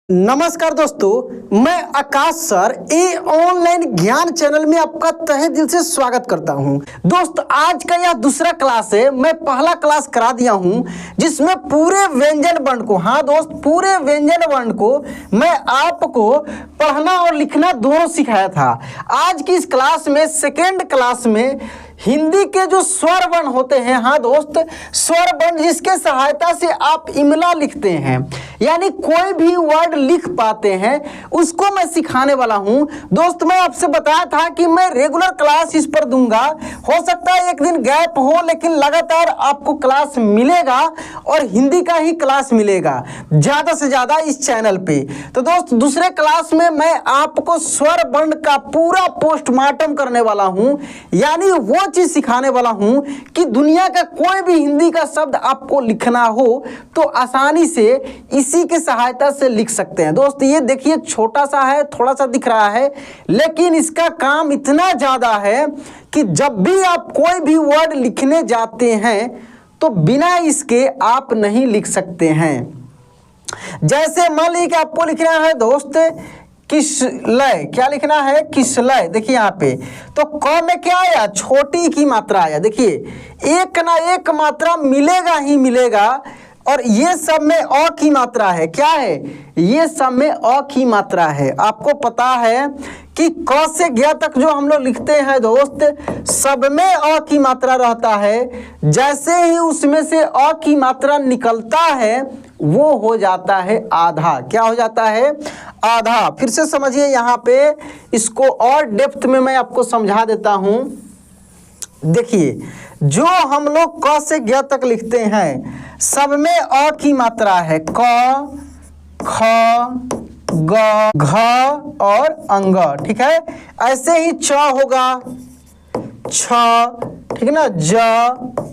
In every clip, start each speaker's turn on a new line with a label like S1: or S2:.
S1: नमस्कार दोस्तों, मैं आकाश सर ए ऑनलाइन ज्ञान चैनल में आपका तहे दिल से स्वागत करता हूं। दोस्त, आज का यह दूसरा क्लास है। मैं पहला क्लास करा दिया हूं जिसमें पूरे व्यंजन वर्ण को, हाँ दोस्त, पूरे व्यंजन वर्ण को मैं आपको पढ़ना और लिखना दोनों सिखाया था। आज की इस क्लास में, सेकेंड क्लास में, हिंदी के जो स्वर वर्ण होते हैं, हाँ दोस्त, स्वर वर्ण जिसके सहायता से आप इमला लिखते हैं, यानी कोई भी वर्ड लिख पाते हैं, उसको मैं सिखाने वाला हूं। दोस्त, मैं आपसे बताया था कि मैं रेगुलर क्लास इस पर दूंगा। हो सकता है एक दिन गैप हो, लेकिन लगातार आपको क्लास मिलेगा और हिंदी का ही क्लास मिलेगा ज्यादा से ज्यादा इस चैनल पे। तो दोस्त, दूसरे क्लास में मैं आपको स्वर वर्ण का पूरा पोस्टमार्टम करने वाला हूं, यानी वो चीज सिखाने वाला हूं कि दुनिया का कोई भी हिंदी का शब्द आपको लिखना हो तो आसानी से इसी के सहायता से लिख सकते हैं। दोस्त, ये देखिए, छोटा सा है, थोड़ा सा दिख रहा है, लेकिन इसका काम इतना ज्यादा है कि जब भी आप कोई भी वर्ड लिखने जाते हैं तो बिना इसके आप नहीं लिख सकते हैं। जैसे मान लीजिए कि आपको लिखना है दोस्त किसलय, क्या लिखना है? किसलय। देखिए यहाँ पे तो क में क्या आया? छोटी की मात्रा आया। देखिए, एक ना एक मात्रा मिलेगा ही मिलेगा, और ये सब में अ की मात्रा है। क्या है? ये सब में अ की मात्रा है। आपको पता है कि क से ज्ञ तक जो हम लोग लिखते हैं दोस्त, सब में अ की मात्रा रहता है। जैसे ही उसमें से अ की मात्रा निकलता है वो हो जाता है आधा। क्या हो जाता है? आधा। फिर से समझिए, यहाँ पे इसको और डेप्थ में मैं आपको समझा देता हूँ। देखिए, जो हम लोग क से ज्ञ तक लिखते हैं, सब में अ की मात्रा है। क, ख, ग, घ और अंग। ठीक है, ऐसे ही च होगा, छ, ठीक है ना, ज,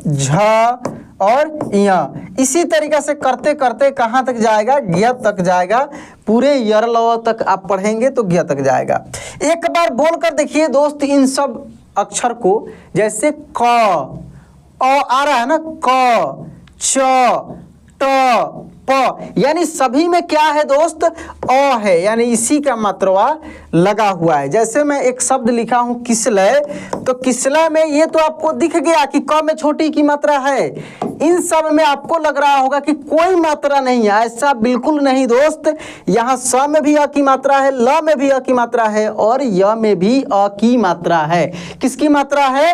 S1: झ और य। इसी तरीके से करते करते कहाँ तक जाएगा? ज्ञ तक जाएगा। पूरे यर लव तक आप पढ़ेंगे तो ज्ञ तक जाएगा। एक बार बोल कर देखिए दोस्त इन सब अक्षर को। जैसे क, अ आ रहा है ना, क, च, ट, प, यानी सभी में क्या है दोस्त? अ है, यानी इसी का मात्रा लगा हुआ है। जैसे मैं एक शब्द लिखा हूं किसलय, तो किसलय में ये तो आपको दिख गया कि क में छोटी की मात्रा है। इन सब में आपको लग रहा होगा कि कोई मात्रा नहीं है। ऐसा बिल्कुल नहीं दोस्त, यहाँ स में भी अ की मात्रा है, ल में भी अ की मात्रा है और य में भी अ की मात्रा है। किसकी मात्रा है?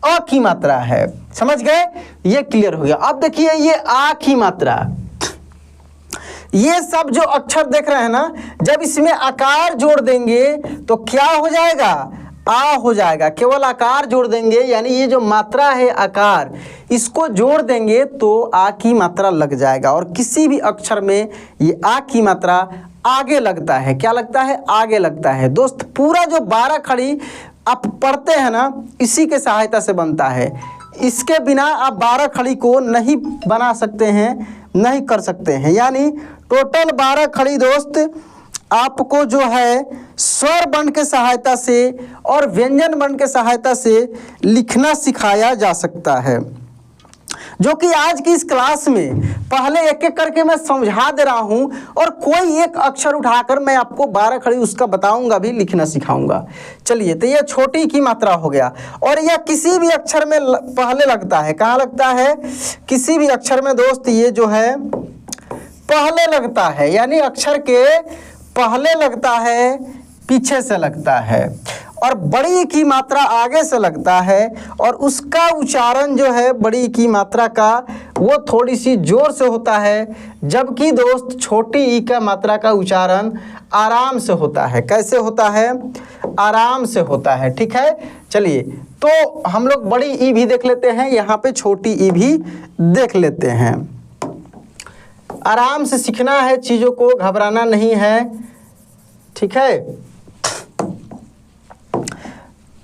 S1: अ की मात्रा है। समझ गए? ये क्लियर हो गया। अब देखिए, ये आ की मात्रा, ये सब जो अक्षर देख रहे हैं ना, जब इसमें आकार जोड़ देंगे तो क्या हो जाएगा? आ हो जाएगा। केवल आकार जोड़ देंगे, यानी ये जो मात्रा है आकार, इसको जोड़ देंगे तो आ की मात्रा लग जाएगा। और किसी भी अक्षर में ये आ की मात्रा आगे लगता है। क्या लगता है? आगे लगता है। दोस्त, पूरा जो 12 खड़ी आप पढ़ते हैं ना, इसी के सहायता से बनता है। इसके बिना आप 12 खड़ी को नहीं बना सकते हैं, नहीं कर सकते हैं। यानी टोटल 12 खड़ी दोस्त आपको जो है स्वर वर्ण के सहायता से और व्यंजन वर्ण के सहायता से लिखना सिखाया जा सकता है, जो कि आज की इस क्लास में पहले एक एक करके मैं समझा दे रहा हूं, और कोई एक अक्षर उठाकर मैं आपको 12 खड़ी उसका बताऊंगा भी, लिखना सिखाऊंगा। चलिए, तो यह छोटी की मात्रा हो गया। और यह किसी भी अक्षर में पहले लगता है। कहाँ लगता है? किसी भी अक्षर में दोस्त ये जो है पहले लगता है, यानी अक्षर के पहले लगता है, पीछे से लगता है, और बड़ी की मात्रा आगे से लगता है। और उसका उच्चारण जो है बड़ी की मात्रा का, वो थोड़ी सी जोर से होता है, जबकि दोस्त छोटी ई का मात्रा का उच्चारण आराम से होता है। कैसे होता है? आराम से होता है। ठीक है, चलिए, तो हम लोग बड़ी ई भी देख लेते हैं, यहाँ पे छोटी ई भी देख लेते हैं। आराम से सीखना है, चीज़ों को घबराना नहीं है। ठीक है,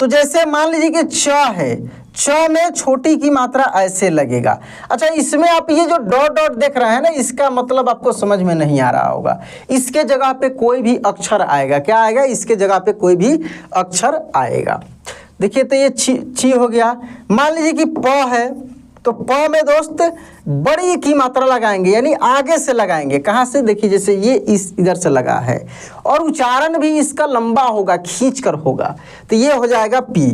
S1: तो जैसे मान लीजिए कि च है, च में छोटी की मात्रा ऐसे लगेगा। अच्छा, इसमें आप ये जो डॉट डॉट देख रहे हैं ना, इसका मतलब आपको समझ में नहीं आ रहा होगा। इसके जगह पे कोई भी अक्षर आएगा। क्या आएगा? इसके जगह पे कोई भी अक्षर आएगा। देखिए, तो ये ची हो गया। मान लीजिए कि प है, तो प में दोस्त बड़ी की मात्रा लगाएंगे, यानी आगे से लगाएंगे। कहाँ से? देखिए जैसे ये इस इधर से लगा है, और उच्चारण भी इसका लंबा होगा, खींच कर होगा, तो ये हो जाएगा पी।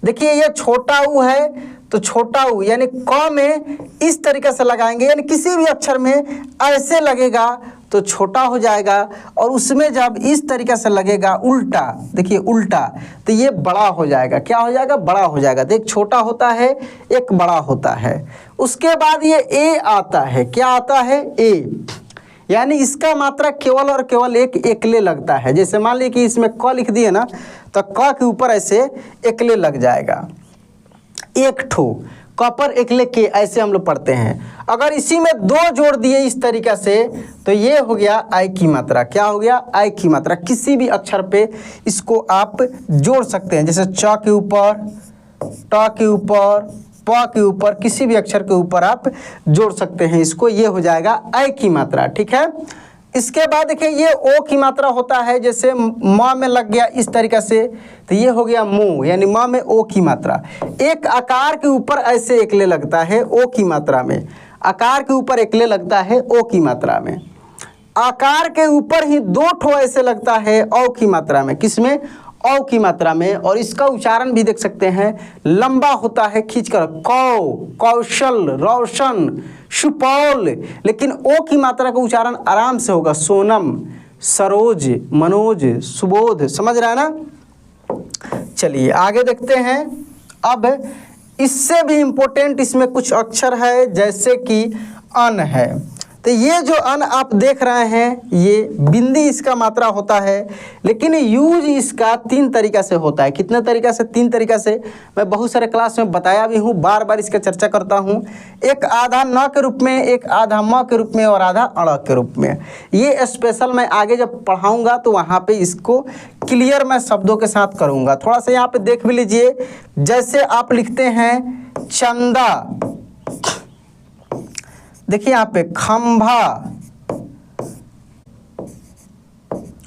S1: देखिए ये छोटा ऊ है, तो छोटा ऊ यानी क में इस तरीके से लगाएंगे, यानी किसी भी अक्षर में ऐसे लगेगा तो छोटा हो जाएगा, और उसमें जब इस तरीके से लगेगा उल्टा, देखिए उल्टा, तो ये बड़ा हो जाएगा। क्या हो जाएगा? बड़ा हो जाएगा। तो एक छोटा होता है, एक बड़ा होता है। उसके बाद ये ए आता है। क्या आता है? ए, यानी इसका मात्रा केवल और केवल एक एकले लगता है। जैसे मान लीजिए कि इसमें क लिख दिए ना, तो क के ऊपर ऐसे एकले लग जाएगा, एक ठो क पर एकले के, ऐसे हम लोग पढ़ते हैं। अगर इसी में दो जोड़ दिए इस तरीके से, तो ये हो गया आई की मात्रा। क्या हो गया? आई की मात्रा। किसी भी अक्षर पे इसको आप जोड़ सकते हैं, जैसे च के ऊपर, ट के ऊपर, प के ऊपर, किसी भी अक्षर के ऊपर आप जोड़ सकते हैं इसको। ये हो जाएगा आई की मात्रा। ठीक है। इसके बाद देखिए ये ओ की मात्रा होता है, जैसे म में लग गया इस तरीके से, तो ये हो गया मुंह, यानी म में ओ की मात्रा। एक आकार के ऊपर ऐसे एकले लगता है ओ की मात्रा में, आकार के ऊपर एकले लगता है ओ की मात्रा में। आकार के ऊपर ही दो ठो ऐसे लगता है औ की मात्रा में। किसमें? औ की मात्रा में। और इसका उच्चारण भी देख सकते हैं, लंबा होता है खींचकर, कौ, कौशल, रोशन, सुपौल। लेकिन ओ की मात्रा का उच्चारण आराम से होगा, सोनम, सरोज, मनोज, सुबोध। समझ रहा है ना? चलिए आगे देखते हैं। अब इससे भी इम्पोर्टेंट इसमें कुछ अक्षर है, जैसे कि अन है। तो ये जो अन आप देख रहे हैं, ये बिंदी इसका मात्रा होता है, लेकिन यूज इसका तीन तरीका से होता है। कितने तरीका से? तीन तरीका से। मैं बहुत सारे क्लास में बताया भी हूँ, बार बार इसका चर्चा करता हूँ। एक आधा न के रूप में, एक आधा म के रूप में, और आधा अड़ के रूप में। ये स्पेशल मैं आगे जब पढ़ाऊँगा तो वहाँ पर इसको क्लियर मैं शब्दों के साथ करूँगा। थोड़ा सा यहाँ पर देख भी लीजिए, जैसे आप लिखते हैं चंदा, देखिए यहाँ पे खंभा,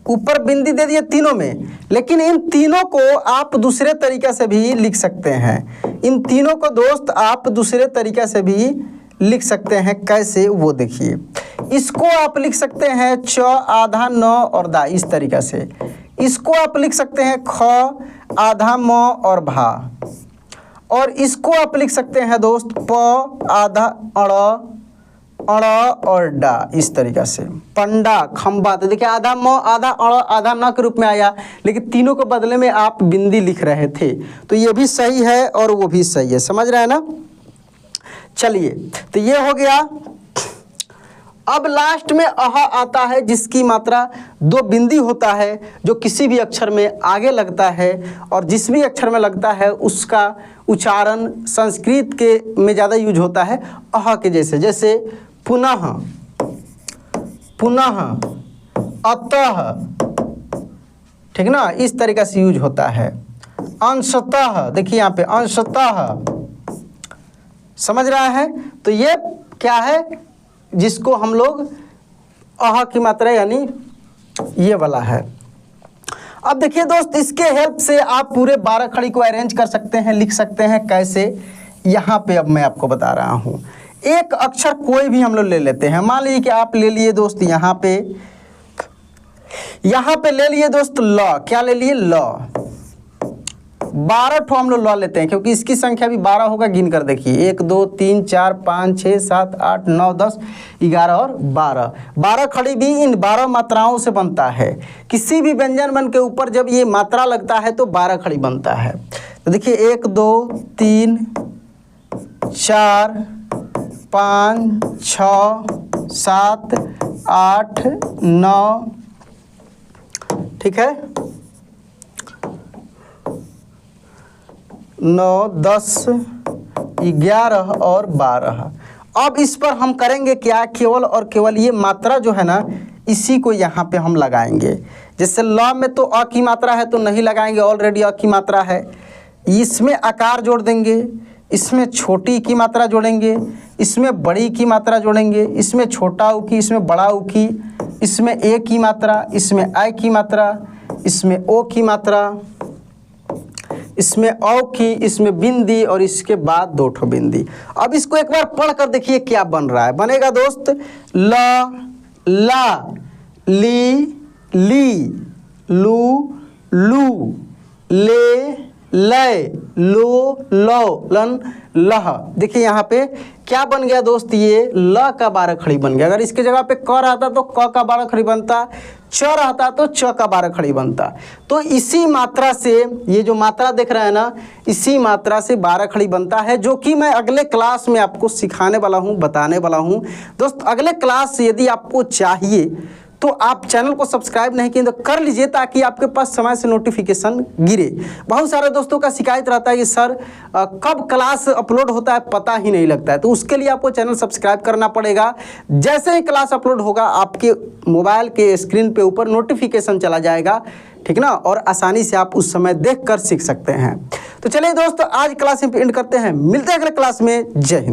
S1: ऊपर बिंदी दे दिए तीनों में, लेकिन इन तीनों को आप दूसरे तरीके से भी लिख सकते हैं। इन तीनों को दोस्त आप दूसरे तरीके से भी लिख सकते हैं। कैसे? वो देखिए। इसको आप लिख सकते हैं च आधा न और दा, इस तरीके से। इसको आप लिख सकते हैं ख आधा म और भा, और इसको आप लिख सकते हैं दोस्त प आधा अड़ और डा, इस तरीक़ा से। पंडा, खंबा, तो देखिए आधा म आधा अड़ आधा न के रूप में आया, लेकिन तीनों के बदले में आप बिंदी लिख रहे थे, तो ये भी सही है और वो भी सही है। समझ रहे हैं ना? चलिए, तो ये हो गया। अब लास्ट में अह आता है, जिसकी मात्रा दो बिंदी होता है, जो किसी भी अक्षर में आगे लगता है, और जिस भी अक्षर में लगता है उसका उच्चारण संस्कृत के में ज़्यादा यूज होता है अह के जैसे। जैसे पुनः, पुनः, अतः, ठीक ना, इस तरीक़े से यूज होता है। अंशतः, देखिए यहाँ पे अंशतः, समझ रहा है? तो ये क्या है, जिसको हम लोग अह की मात्रा यानी ये वाला है। अब देखिए दोस्त, इसके हेल्प से आप पूरे 12 खड़ी को अरेंज कर सकते हैं, लिख सकते हैं। कैसे? यहाँ पे अब मैं आपको बता रहा हूँ। एक अक्षर कोई भी हम लोग ले लेते हैं। मान लीजिए कि आप ले लिए दोस्त यहाँ पे ले लिए दोस्त ल। क्या ले लिए? ल। 12 ठो हम लोग ल लेते हैं, क्योंकि इसकी संख्या भी 12 होगा। गिन कर देखिए, 1 2 3 4 5 6 7 8 9 10 11 और 12। 12 खड़ी भी इन 12 मात्राओं से बनता है। किसी भी व्यंजन मन के ऊपर जब ये मात्रा लगता है तो 12 खड़ी बनता है। तो देखिए 1 2 3 4 5 6 7 8 9, ठीक है, 9 10 11 और 12। अब इस पर हम करेंगे क्या, केवल और केवल ये मात्रा जो है ना, इसी को यहाँ पे हम लगाएंगे। जैसे ल में तो अ की मात्रा है तो नहीं लगाएंगे, ऑलरेडी अ की मात्रा है। इसमें आकार जोड़ देंगे, इसमें छोटी की मात्रा जोड़ेंगे, इसमें बड़ी की मात्रा जोड़ेंगे, इसमें छोटा उ की, इसमें बड़ा उ की, इसमें ए की मात्रा, इसमें आई की मात्रा, इसमें ओ की मात्रा, इसमें औ की, इसमें बिंदी और इसके बाद 2 ठो बिंदी। अब इसको एक बार पढ़ कर देखिए क्या बन रहा है। बनेगा दोस्त ल, ला, ली, ली, लू, लू, ले, लय, लो, लो, लन, लह। देखिए यहाँ पे क्या बन गया दोस्त, ये ल का 12 खड़ी बन गया। अगर इसके जगह पे क रहता तो क का 12 खड़ी बनता, च रहता तो च का 12 खड़ी बनता। तो इसी मात्रा से, ये जो मात्रा देख रहे हैं ना, इसी मात्रा से 12 खड़ी बनता है, जो कि मैं अगले क्लास में आपको सिखाने वाला हूँ, बताने वाला हूँ। दोस्त अगले क्लास यदि आपको चाहिए तो आप चैनल को सब्सक्राइब नहीं किए तो कर लीजिए, ताकि आपके पास समय से नोटिफिकेशन गिरे। बहुत सारे दोस्तों का शिकायत रहता है कि सर कब क्लास अपलोड होता है पता ही नहीं लगता है। तो उसके लिए आपको चैनल सब्सक्राइब करना पड़ेगा। जैसे ही क्लास अपलोड होगा आपके मोबाइल के स्क्रीन पे ऊपर नोटिफिकेशन चला जाएगा, ठीक ना, और आसानी से आप उस समय देख कर सीख सकते हैं। तो चलिए दोस्तों आज क्लास एंड करते हैं, मिलते हैं अगले क्लास में। जय हिंद।